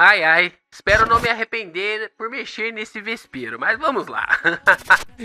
Ai, ai, espero não me arrepender por mexer nesse vespeiro, mas vamos lá.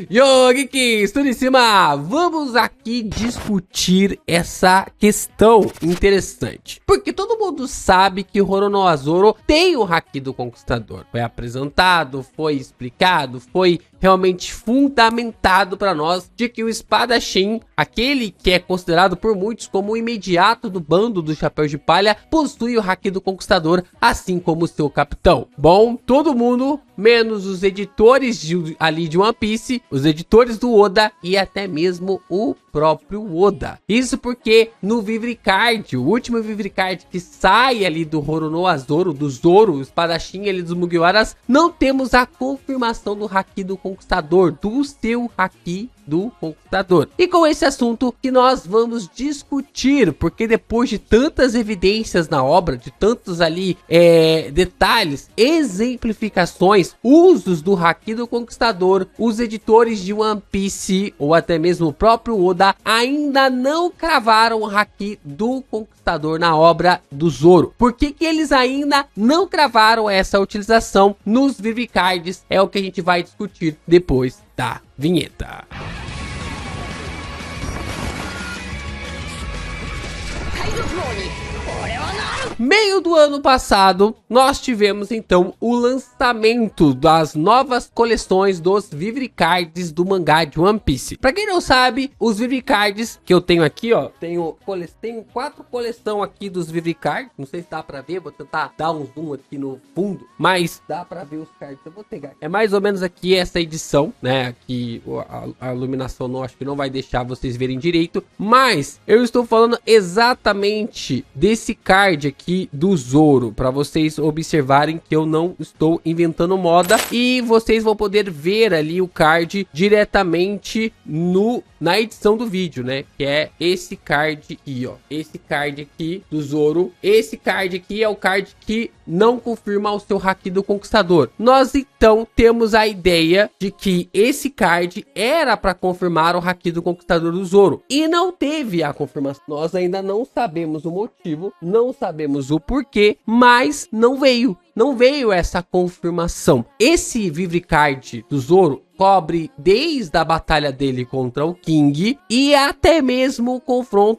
Yo, Geeks, tudo em cima? Vamos aqui discutir essa questão interessante. Porque todo mundo sabe que Roronoa-Zoro tem o Haki do Conquistador. Foi apresentado, foi explicado, foi realmente fundamentado para nós de que o espadachim, aquele que é considerado por muitos como o imediato do bando do Chapéu de Palha, possui o Haki do Conquistador, assim como o seu capitão. Bom, todo mundo, menos os editores ali de One Piece, os editores do Oda e até mesmo o próprio Oda. Isso porque no Vivre Card, o último Vivre Card que sai ali do Roronoa-Zoro, do Zoro, o espadachim ali dos Mugiwaras, não temos a confirmação do Haki do Conquistador, do seu Haki do Conquistador. E com esse assunto que nós vamos discutir, porque depois de tantas evidências na obra, de tantos ali detalhes, exemplificações, usos do Haki do Conquistador, os editores de One Piece ou até mesmo o próprio Oda ainda não cravaram o Haki do Conquistador na obra do Zoro. Por que que eles ainda não cravaram essa utilização nos Vivre Cards? É o que a gente vai discutir depois da vinheta. Meio do ano passado, nós tivemos então o lançamento das novas coleções dos Vivre Cards do mangá de One Piece. Pra quem não sabe, os Vivre Cards que eu tenho aqui, ó, tenho 4 coleções aqui dos Vivre Cards. Não sei se dá pra ver, vou tentar dar um zoom aqui no fundo, mas dá pra ver os cards. Eu vou pegar. É mais ou menos aqui essa edição, né? Aqui a iluminação não, acho que não vai deixar vocês verem direito, mas eu estou falando exatamente desse card aqui do Zoro, para vocês observarem que eu não estou inventando moda, e vocês vão poder ver ali o card diretamente na edição do vídeo, né? Que é esse card aqui, ó. Esse card aqui do Zoro. Esse card aqui é o card que não confirma o seu Haki do Conquistador. Nós então temos a ideia de que esse card era para confirmar o Haki do Conquistador do Zoro e não teve a confirmação. Nós ainda não sabemos o motivo, não sabemos o porquê, mas não veio essa confirmação. Esse Vivre Card do Zoro cobre desde a batalha dele contra o King e até mesmo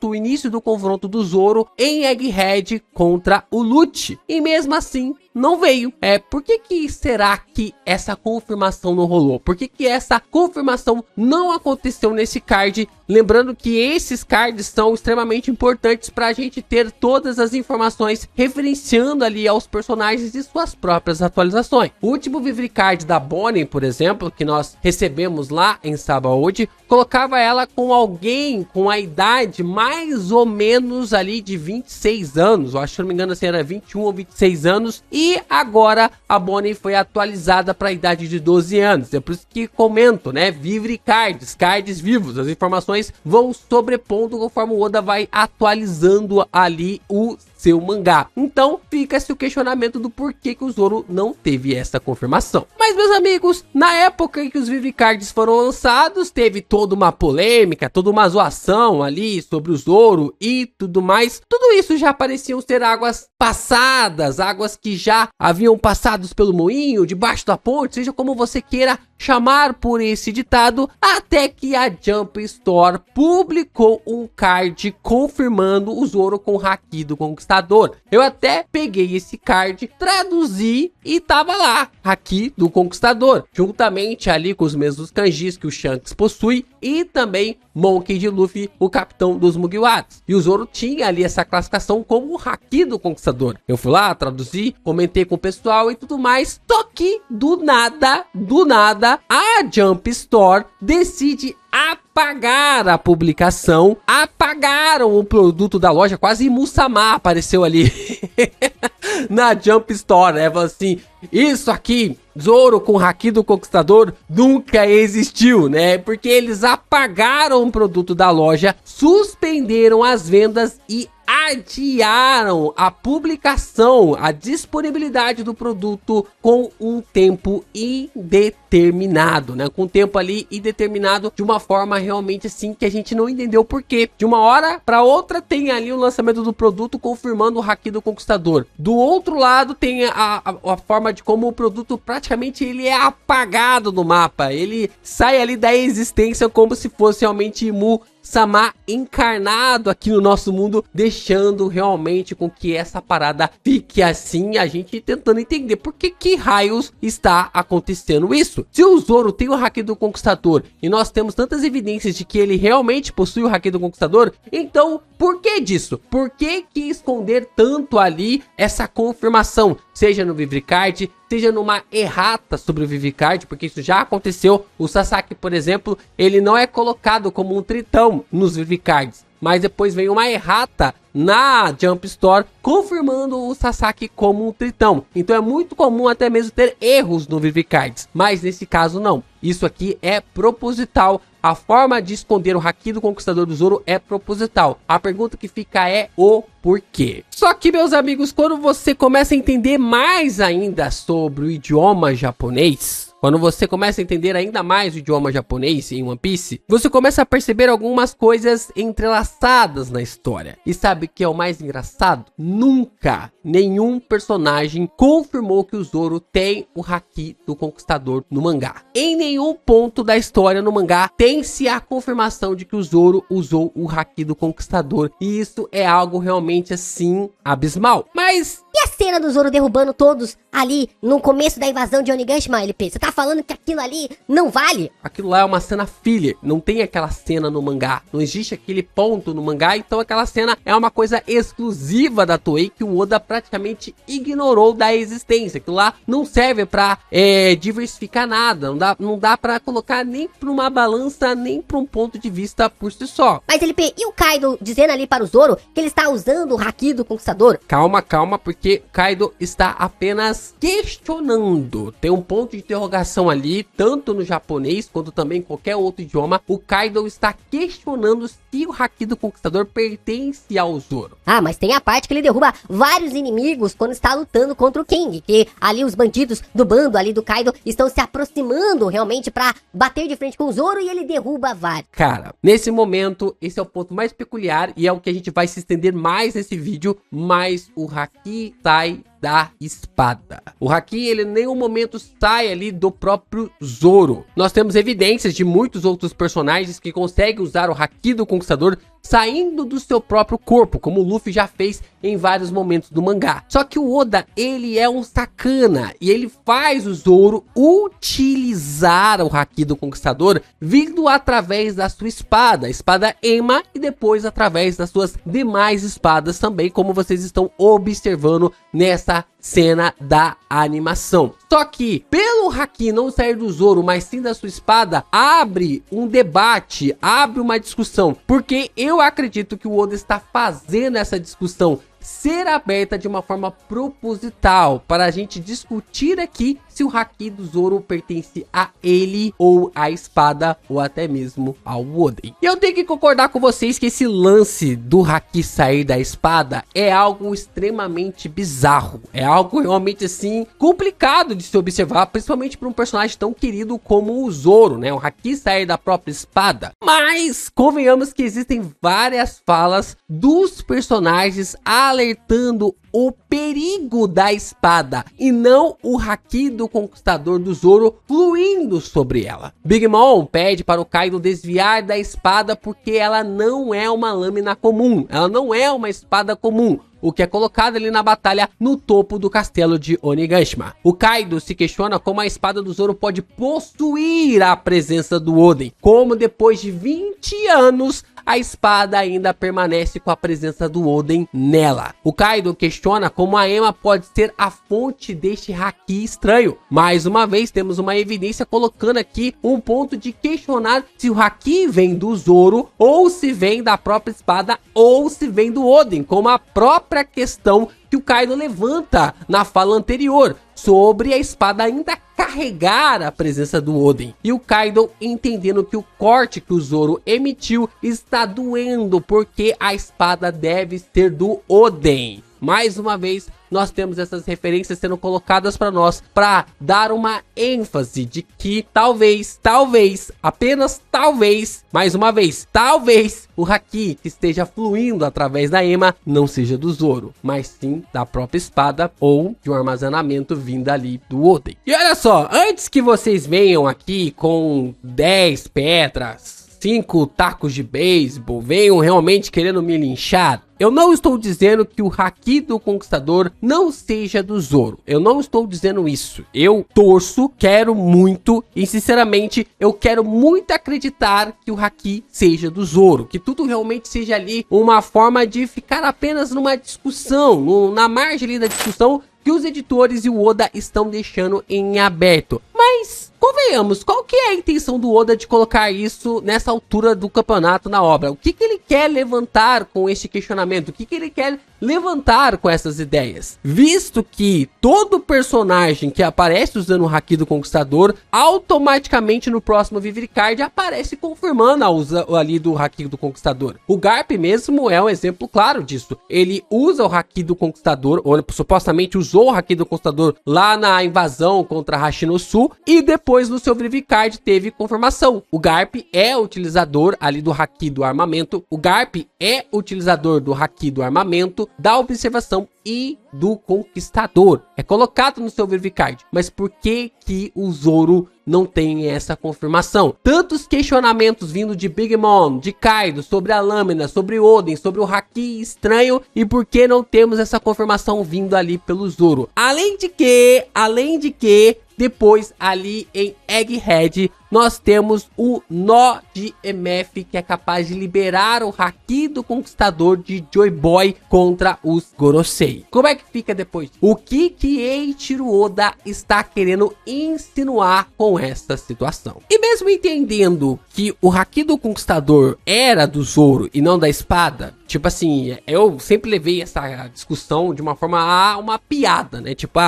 o início do confronto do Zoro em Egghead contra o Lute. E mesmo assim, não veio. Por que será que essa confirmação não rolou? Por que essa confirmação não aconteceu nesse card? Lembrando que esses cards são extremamente importantes para a gente ter todas as informações referenciando ali aos personagens e suas próprias atualizações. O último Vivre Card da Bonnie, por exemplo, que nós recebemos lá em Sabaody, colocava ela com alguém com a idade mais ou menos ali de 26 anos. Eu acho que, se não me engano, assim, era 21 ou 26 anos. E agora a Bonnie foi atualizada para a idade de 12 anos. É por isso que comento, né? Vivre Cards, cards vivos. As informações vão sobrepondo conforme o Oda vai atualizando ali o seu mangá. Então fica-se o questionamento do porquê que o Zoro não teve essa confirmação. Mas, meus amigos, na época em que os Vivre Cards foram lançados, teve toda uma polêmica, toda uma zoação ali sobre o Zoro e tudo mais. Tudo isso já pareciam ser águas passadas, águas que já haviam passado pelo moinho, debaixo da ponte, seja como você queira chamar por esse ditado, até que a Jump Store publicou um card confirmando o Zoro com o Haki do Conquistador. Eu até peguei esse card, traduzi e tava lá, Haki do Conquistador, juntamente ali com os mesmos kanjis que o Shanks possui e também Monkey D. Luffy, o capitão dos Mugiwaras. E o Zoro tinha ali essa classificação como o Haki do Conquistador. Eu fui lá, traduzi, comentei com o pessoal e tudo mais. Só que do nada, a Jump Store decide apagar a publicação, apagaram o produto da loja, quase Musamá apareceu ali na Jump Store, né? Falou assim, isso aqui, Zoro com Haki do Conquistador nunca existiu, né? Porque eles apagaram o produto da loja, suspenderam as vendas e adiaram a publicação, a disponibilidade do produto com um tempo indeterminado, né? Com um tempo ali indeterminado, de uma forma realmente assim que a gente não entendeu o porquê. De uma hora para outra tem ali o lançamento do produto confirmando o Haki do Conquistador. Do outro lado tem a forma de como o produto praticamente ele é apagado do mapa. Ele sai ali da existência como se fosse realmente Mu-sama encarnado aqui no nosso mundo, deixando realmente com que essa parada fique assim, a gente tentando entender por que raios está acontecendo isso. Se o Zoro tem o Haki do Conquistador e nós temos tantas evidências de que ele realmente possui o Haki do Conquistador, então por que disso? Por que esconder tanto ali essa confirmação? Seja no Vivrecard, seja numa errata sobre o Vivrecard, porque isso já aconteceu. O Sasaki, por exemplo, ele não é colocado como um tritão nos Vivrecards, mas depois vem uma errata na Jump Store confirmando o Sasaki como um tritão. Então é muito comum até mesmo ter erros no Vivrecards, mas nesse caso não. Isso aqui é proposital. A forma de esconder o Haki do Conquistador do Zoro é proposital. A pergunta que fica é o porquê. Só que, meus amigos, quando você começa a entender mais ainda sobre o idioma japonês, quando você começa a entender ainda mais o idioma japonês em One Piece, você começa a perceber algumas coisas entrelaçadas na história. E sabe o que é o mais engraçado? Nunca nenhum personagem confirmou que o Zoro tem o Haki do Conquistador no mangá. Em nenhum ponto da história no mangá tem-se a confirmação de que o Zoro usou o Haki do Conquistador. E isso é algo realmente assim abismal. Mas e a cena do Zoro derrubando todos ali no começo da invasão de Onigashima, LP? Você tá falando que aquilo ali não vale? Aquilo lá é uma cena filler, não tem aquela cena no mangá. Não existe aquele ponto no mangá, então aquela cena é uma coisa exclusiva da Toei que o Oda praticamente ignorou da existência. Aquilo lá não serve pra diversificar nada, não dá pra colocar nem pra uma balança, nem pra um ponto de vista por si só. Mas LP, e o Kaido dizendo ali para o Zoro que ele está usando o Haki do Conquistador? Calma, porque Kaido está apenas questionando. Tem um ponto de interrogação ali, tanto no japonês quanto também em qualquer outro idioma. O Kaido está questionando se o Haki do Conquistador pertence ao Zoro. Ah, mas tem a parte que ele derruba vários inimigos quando está lutando contra o King, que ali os bandidos do bando ali do Kaido estão se aproximando realmente pra bater de frente com o Zoro e ele derruba vários. Cara, nesse momento, esse é o ponto mais peculiar e é o que a gente vai se estender mais nesse vídeo, mas o Haki sai da espada. O Haki, ele em nenhum momento sai ali do próprio Zoro. Nós temos evidências de muitos outros personagens que conseguem usar o Haki do Conquistador saindo do seu próprio corpo, como o Luffy já fez em vários momentos do mangá. Só que o Oda, ele é um sacana e ele faz o Zoro utilizar o Haki do Conquistador vindo através da sua espada, a espada Ema, e depois através das suas demais espadas também, como vocês estão observando nessa cena da animação. Só que, pelo Haki não sair do Zoro, mas sim da sua espada, abre um debate, abre uma discussão, porque eu acredito que o Oda está fazendo essa discussão ser aberta de uma forma proposital, para a gente discutir aqui se o Haki do Zoro pertence a ele ou à espada ou até mesmo ao Oden. E eu tenho que concordar com vocês que esse lance do Haki sair da espada é algo extremamente bizarro, é algo realmente assim complicado de se observar, principalmente para um personagem tão querido como o Zoro, né? O Haki sair da própria espada. Mas convenhamos que existem várias falas dos personagens alertando o perigo da espada e não o Haki do Conquistador do Zoro fluindo sobre ela. Big Mom pede para o Kaido desviar da espada porque ela não é uma lâmina comum, ela não é uma espada comum, o que é colocado ali na batalha no topo do castelo de Onigashima. O Kaido se questiona como a espada do Zoro pode possuir a presença do Oden, como depois de 20 anos a espada ainda permanece com a presença do Oden nela. O Kaido questiona como a Ema pode ser a fonte deste Haki estranho. Mais uma vez temos uma evidência colocando aqui um ponto de questionar se o Haki vem do Zoro ou se vem da própria espada ou se vem do Oden, como a própria questão que o Kaido levanta na fala anterior sobre a espada ainda carregada carregar a presença do Oden. E o Kaido, entendendo que o corte que o Zoro emitiu está doendo porque a espada deve ser do Oden. Mais uma vez, nós temos essas referências sendo colocadas para nós, para dar uma ênfase de que talvez, apenas talvez, mais uma vez, talvez o Haki que esteja fluindo através da Ema não seja do Zoro, mas sim da própria espada ou de um armazenamento vindo ali do Oden. E olha só, antes que vocês venham aqui com 10 pedras, 5 tacos de beisebol, venham realmente querendo me linchar, eu não estou dizendo que o Haki do Conquistador não seja do Zoro. Eu não estou dizendo isso. Eu torço, quero muito e sinceramente eu quero muito acreditar que o Haki seja do Zoro. Que tudo realmente seja ali uma forma de ficar apenas numa discussão, na margem ali da discussão que os editores e o Oda estão deixando em aberto. Mas convenhamos, qual que é a intenção do Oda de colocar isso nessa altura do campeonato na obra? O que ele quer levantar com este questionamento? O que ele quer levantar com essas ideias? Visto que todo personagem que aparece usando o Haki do Conquistador, automaticamente no próximo Vivre Card aparece confirmando a usa ali do Haki do Conquistador. O Garp mesmo é um exemplo claro disso. Ele usa o Haki do Conquistador, ou supostamente usou o Haki do Conquistador lá na invasão contra Hashinosu, e depois no seu Vivre Card teve confirmação. O Garp é utilizador ali do Haki do armamento, o Garp é utilizador do Haki do armamento, da observação e do Conquistador. É colocado no seu Vivre Card. Mas por que que o Zoro não tem essa confirmação? Tantos questionamentos vindo de Big Mom, de Kaido, sobre a lâmina, sobre Oden, sobre o Haki estranho, e por que não temos essa confirmação vindo ali pelo Zoro? Além de que, depois ali em Egghead, nós temos o nó de MF que é capaz de liberar o Haki do Conquistador de Joy Boy contra os Gorosei. Como é que fica depois? O que Eiichiro Oda está querendo insinuar com essa situação? E mesmo entendendo que o Haki do Conquistador era do Zoro e não da espada, tipo assim, eu sempre levei essa discussão de uma forma uma piada, né? Tipo,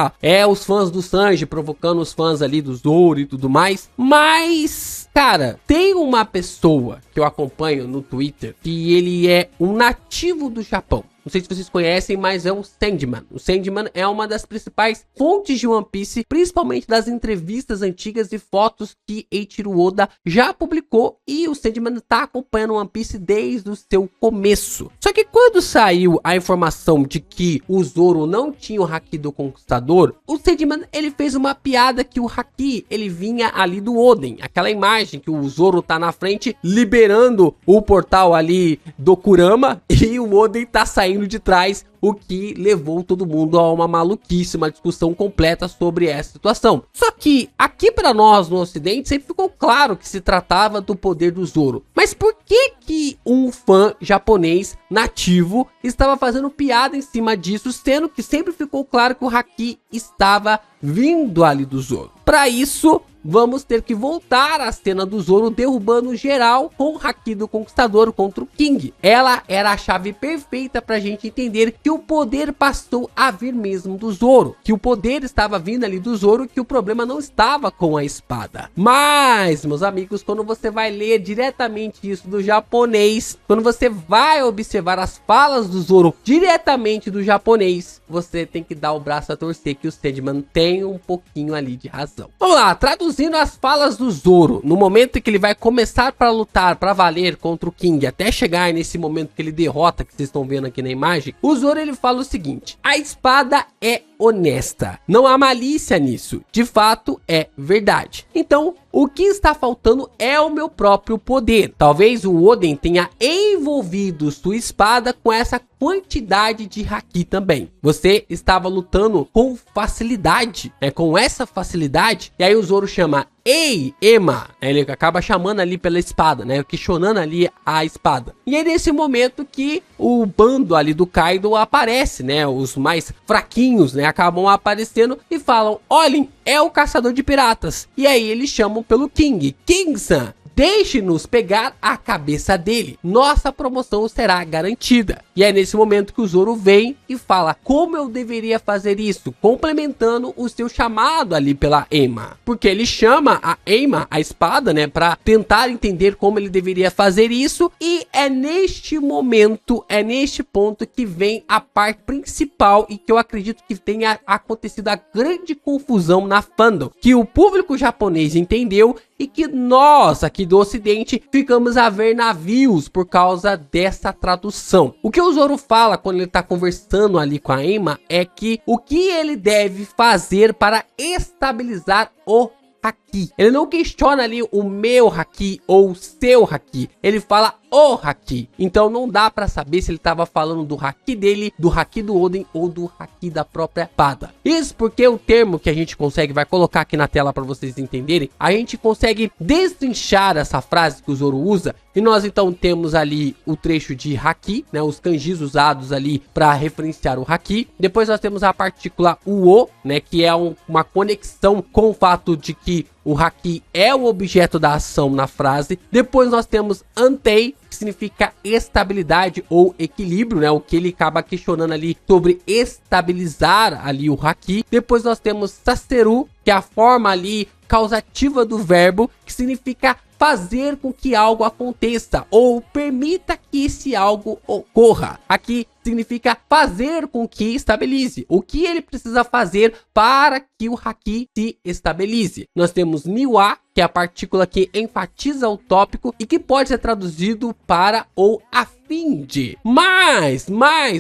os fãs do Sanji provocando os fãs ali do Zoro e tudo mais. Mas, cara, tem uma pessoa que eu acompanho no Twitter que ele é um nativo do Japão. Não sei se vocês conhecem, mas é o Sandman. O Sandman é uma das principais fontes de One Piece, principalmente das entrevistas antigas e fotos que Eiichiro Oda já publicou. E o Sandman tá acompanhando One Piece desde o seu começo. Só que quando saiu a informação de que o Zoro não tinha o Haki do Conquistador, o Sandman, ele fez uma piada que o Haki, ele vinha ali do Oden. Aquela imagem que o Zoro tá na frente, liberando o portal ali do Kurama, e o Oden tá saindo de trás, o que levou todo mundo a uma maluquice, uma discussão completa sobre essa situação. Só que aqui para nós no Ocidente sempre ficou claro que se tratava do poder do Zoro. Mas por que um fã japonês nativo estava fazendo piada em cima disso, sendo que sempre ficou claro que o Haki estava vindo ali do Zoro? Para isso, vamos ter que voltar à cena do Zoro derrubando geral com o Haki do Conquistador contra o King. Ela era a chave perfeita pra gente entender que o poder passou a vir mesmo do Zoro. Que o poder estava vindo ali do Zoro, que o problema não estava com a espada. Mas, meus amigos, quando você vai ler diretamente isso do japonês, quando você vai observar as falas do Zoro diretamente do japonês, você tem que dar o braço a torcer que o Sandman tem um pouquinho ali de razão. Vamos lá, traduzindo as falas do Zoro, no momento em que ele vai começar para lutar, para valer contra o King, até chegar nesse momento que ele derrota, que vocês estão vendo aqui na imagem, o Zoro ele fala o seguinte: a espada é honesta, não há malícia nisso, de fato é verdade. Então, o que está faltando é o meu próprio poder. Talvez o Oden tenha envolvido sua espada com essa quantidade de Haki também. Você estava lutando com facilidade, com essa facilidade, e aí o Zoro chama: ei, Ema! Ele acaba chamando ali pela espada, né? Questionando ali a espada. E é nesse momento que o bando ali do Kaido aparece, né? Os mais fraquinhos, né? Acabam aparecendo e falam: olhem, é o caçador de piratas. E aí eles chamam pelo King. King-san, deixe-nos pegar a cabeça dele. Nossa promoção será garantida. E é nesse momento que o Zoro vem e fala como eu deveria fazer isso, complementando o seu chamado ali pela Ema. Porque ele chama a Ema, a espada, né, para tentar entender como ele deveria fazer isso. E é neste momento, é neste ponto que vem a parte principal e que eu acredito que tenha acontecido a grande confusão na fandom, que o público japonês entendeu e que nós aqui do ocidente ficamos a ver navios por causa dessa tradução. O que o Zoro fala quando ele tá conversando ali com a Ema é que o que ele deve fazer para estabilizar o haki. Ele não questiona ali o meu haki ou o seu haki. Ele fala o haki. Então não dá pra saber se ele tava falando do haki dele, do haki do Oden ou do haki da própria espada. Isso porque o termo que a gente consegue, vai colocar aqui na tela para vocês entenderem, a gente consegue destrinchar essa frase que o Zoro usa. E nós então temos ali o trecho de haki, né, os kanjis usados ali para referenciar o haki. Depois nós temos a partícula o, né, que é uma conexão com o fato de que o haki é o objeto da ação na frase. Depois nós temos antei, que significa estabilidade ou equilíbrio, né? O que ele acaba questionando ali sobre estabilizar ali o haki. Depois nós temos saseru, que é a forma ali causativa do verbo, que significa fazer com que algo aconteça ou permita que esse algo ocorra. Aqui significa fazer com que estabilize. O que ele precisa fazer para que o haki se estabilize. Nós temos niwa, que é a partícula que enfatiza o tópico e que pode ser traduzido para ou a fim de. Mas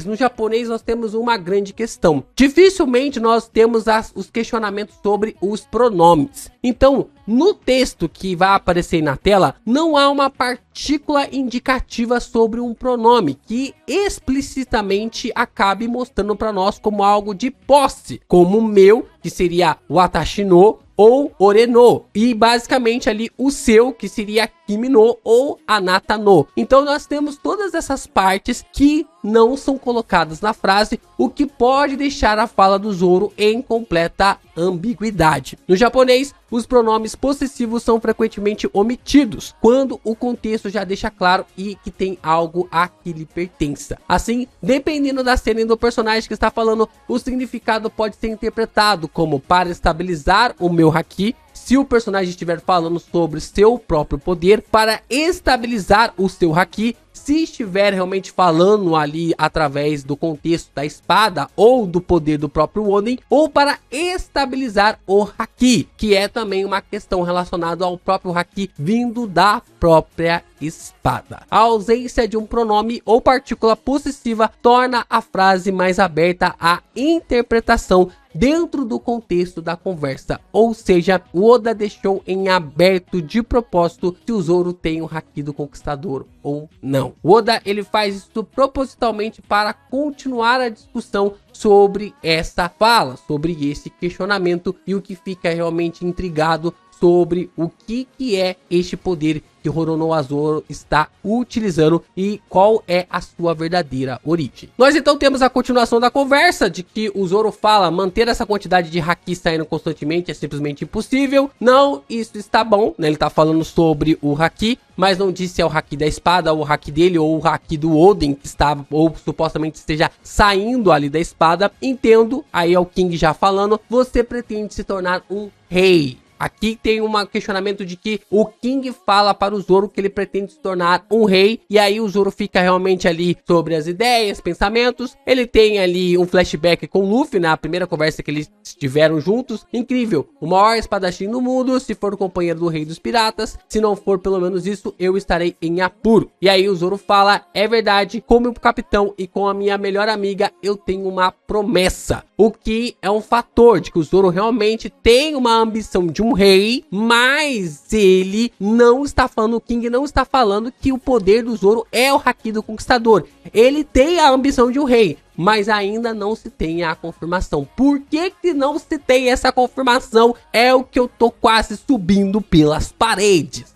no japonês nós temos uma grande questão. Dificilmente nós temos os questionamentos sobre os pronomes. Então, no texto que vai aparecer na tela, não há uma partícula indicativa sobre um pronome que explicitamente acabe mostrando para nós como algo de posse, como o meu, que seria watashi no, ou ore no, e basicamente ali o seu, que seria kimi no ou anata no. Então nós temos todas essas partes que não são colocadas na frase, o que pode deixar a fala do Zoro em completa ambiguidade. No japonês, os pronomes possessivos são frequentemente omitidos quando o contexto já deixa claro e que tem algo a que lhe pertença. Assim, dependendo da cena e do personagem que está falando, o significado pode ser interpretado como para estabilizar o meu haki, se o personagem estiver falando sobre seu próprio poder, para estabilizar o seu haki, se estiver realmente falando ali através do contexto da espada ou do poder do próprio Oden, ou para estabilizar o haki, que é também uma questão relacionada ao próprio haki vindo da própria espada. A ausência de um pronome ou partícula possessiva torna a frase mais aberta à interpretação dentro do contexto da conversa, ou seja, o Oda deixou em aberto de propósito se o Zoro tem o haki do conquistador ou não. O Oda, ele faz isso propositalmente para continuar a discussão sobre essa fala, sobre esse questionamento, e o que fica realmente intrigado sobre o que é este poder que Roronoa Zoro está utilizando e qual é a sua verdadeira origem. Nós então temos a continuação da conversa de que o Zoro fala manter essa quantidade de haki saindo constantemente é simplesmente impossível. Não, isso está bom, né? Ele está falando sobre o haki, mas não disse se é o haki da espada, ou o haki dele, ou o haki do Oden que está, ou supostamente esteja saindo ali da espada. Entendo, aí é o King já falando, você pretende se tornar um rei. Aqui tem um questionamento de que o King fala para o Zoro que ele pretende se tornar um rei. E aí o Zoro fica realmente ali sobre as ideias, pensamentos. Ele tem ali um flashback com o Luffy na primeira conversa que eles estiveram juntos. Incrível, o maior espadachim do mundo, se for o companheiro do rei dos piratas. Se não for pelo menos isso, eu estarei em apuro. E aí o Zoro fala, é verdade, com o meu capitão e com a minha melhor amiga, eu tenho uma promessa. O que é um fator de que o Zoro realmente tem uma ambição de um rei, mas ele não está falando, o King não está falando que o poder do Zoro é o haki do conquistador. Ele tem a ambição de um rei, mas ainda não se tem a confirmação. Por que que não se tem essa confirmação? É o que eu tô quase subindo pelas paredes.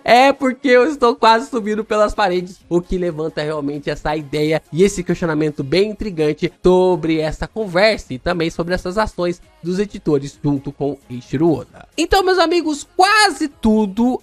É porque eu estou quase subindo pelas paredes, o que levanta realmente essa ideia e esse questionamento bem intrigante sobre essa conversa e também sobre essas ações dos editores junto com Eiichiro Oda. Então, meus amigos, quase tudo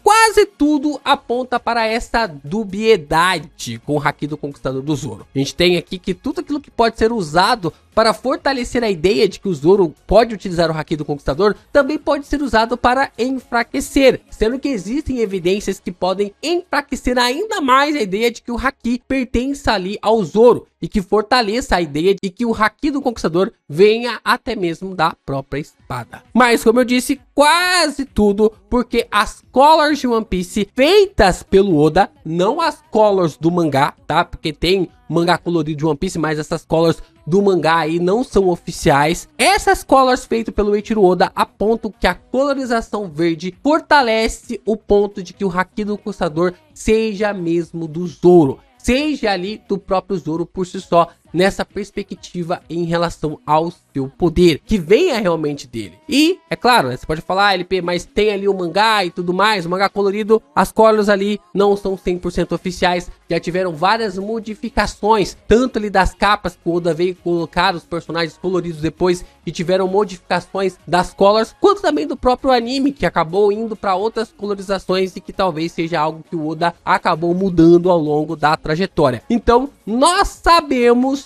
aponta para essa dubiedade com o Haki do Conquistador do Zoro. A gente tem aqui que tudo aquilo que pode ser usado para fortalecer a ideia de que o Zoro pode utilizar o Haki do Conquistador também pode ser usado para enfraquecer, sendo que existem evidências que podem enfraquecer ainda mais a ideia de que o Haki pertence ali ao Zoro e que fortaleça a ideia de que o Haki do Conquistador venha até mesmo da própria espada. Mas, como eu disse, quase tudo, porque as colors de One Piece feitas pelo Oda, não as colors do mangá, tá? Porque tem mangá colorido de One Piece, mas essas colors do mangá aí não são oficiais. Essas colors feitas pelo Eiichiro Oda apontam que a colorização verde fortalece o ponto de que o Haki do Conquistador seja mesmo do Zoro, seja ali do próprio Zoro por si só, nessa perspectiva em relação ao seu poder, que venha realmente dele. E, é claro, você pode falar, LP, mas tem ali o mangá e tudo mais, o mangá colorido, as colors ali não são 100% oficiais, já tiveram várias modificações, tanto ali das capas que o Oda veio colocar os personagens coloridos depois, e tiveram modificações das colors, quanto também do próprio anime, que acabou indo para outras colorizações e que talvez seja algo que o Oda acabou mudando ao longo da trajetória. Então, nós sabemos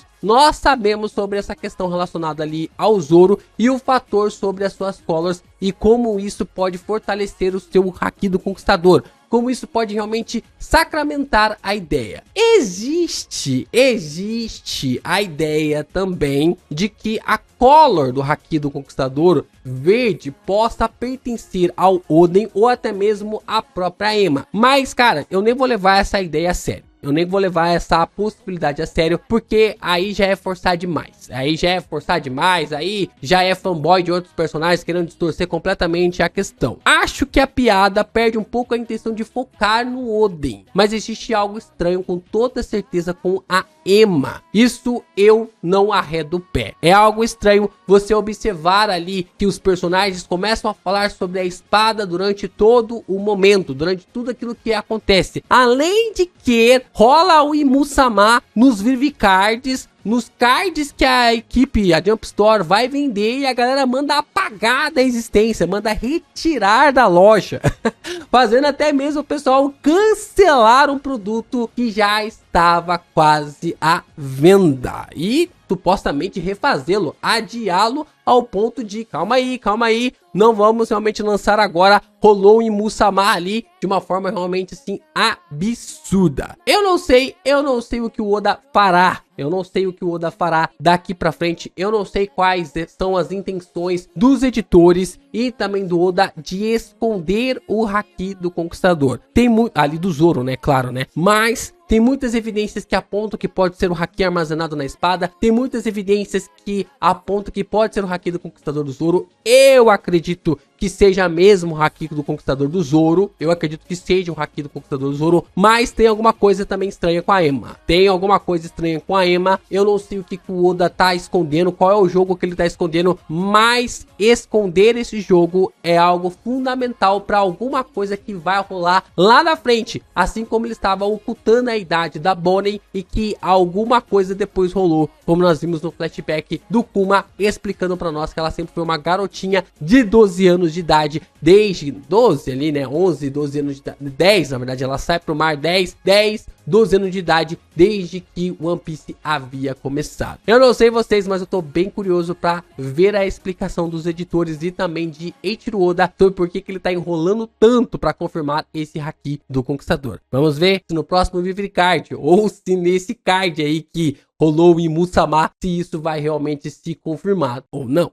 sobre essa questão relacionada ali ao Zoro e o fator sobre as suas colors e como isso pode fortalecer o seu Haki do Conquistador, como isso pode realmente sacramentar a ideia. Existe a ideia também de que a color do Haki do Conquistador verde possa pertencer ao Oden ou até mesmo à própria Ema. Mas, cara, eu nem vou levar essa ideia a sério. Eu nem vou levar essa possibilidade a sério, porque aí já é forçar demais. Aí já é fanboy de outros personagens querendo distorcer completamente a questão. Acho que a piada perde um pouco a intenção de focar no Oden, mas existe algo estranho com toda certeza com a Ema. Isso eu não arredo o pé. É algo estranho você observar ali que os personagens começam a falar sobre a espada durante todo o momento, durante tudo aquilo que acontece. Além de que rola o Imu-sama nos Vivricards, nos cards que a equipe, a Jump Store, vai vender e a galera manda apagar da existência, manda retirar da loja, fazendo até mesmo o pessoal cancelar um produto que já estava quase à venda e supostamente refazê-lo, adiá-lo ao ponto de calma aí, não vamos realmente lançar agora. Rolou um Imu-sama ali de uma forma realmente assim absurda. Eu não sei o que o Oda fará. Eu não sei o que o Oda fará daqui pra frente. Eu não sei quais são as intenções dos editores e também do Oda de esconder o Haki do Conquistador. Tem muito ali do Zoro, né? Claro, né? Mas tem muitas evidências que apontam que pode ser o Haki armazenado na espada. Tem muitas evidências que apontam que pode ser o Haki do Conquistador do Zoro. Eu acredito que seja mesmo o Haki do Conquistador do Zoro. Eu acredito que seja o Haki do Conquistador do Zoro. Mas tem alguma coisa também estranha com a Ema. Eu não sei o que o Oda tá escondendo. Qual é o jogo que ele tá escondendo. Mas esconder esse jogo é algo fundamental para alguma coisa que vai rolar lá na frente. Assim como ele estava ocultando a idade da Bonnie e que alguma coisa depois rolou. Como nós vimos no flashback do Kuma explicando para nós que ela sempre foi uma garotinha de 12 anos de idade, desde 12 ali, né, 11, 12 anos de idade, 10 na verdade, ela sai pro mar 10, 12 anos de idade, desde que One Piece havia começado. Eu não sei vocês, mas eu tô bem curioso pra ver a explicação dos editores e também de Eiichiro Oda sobre por que ele tá enrolando tanto pra confirmar esse Haki do Conquistador. Vamos ver se no próximo Vivre Card, ou se nesse card aí que rolou o Imu-sama, se isso vai realmente se confirmar ou não.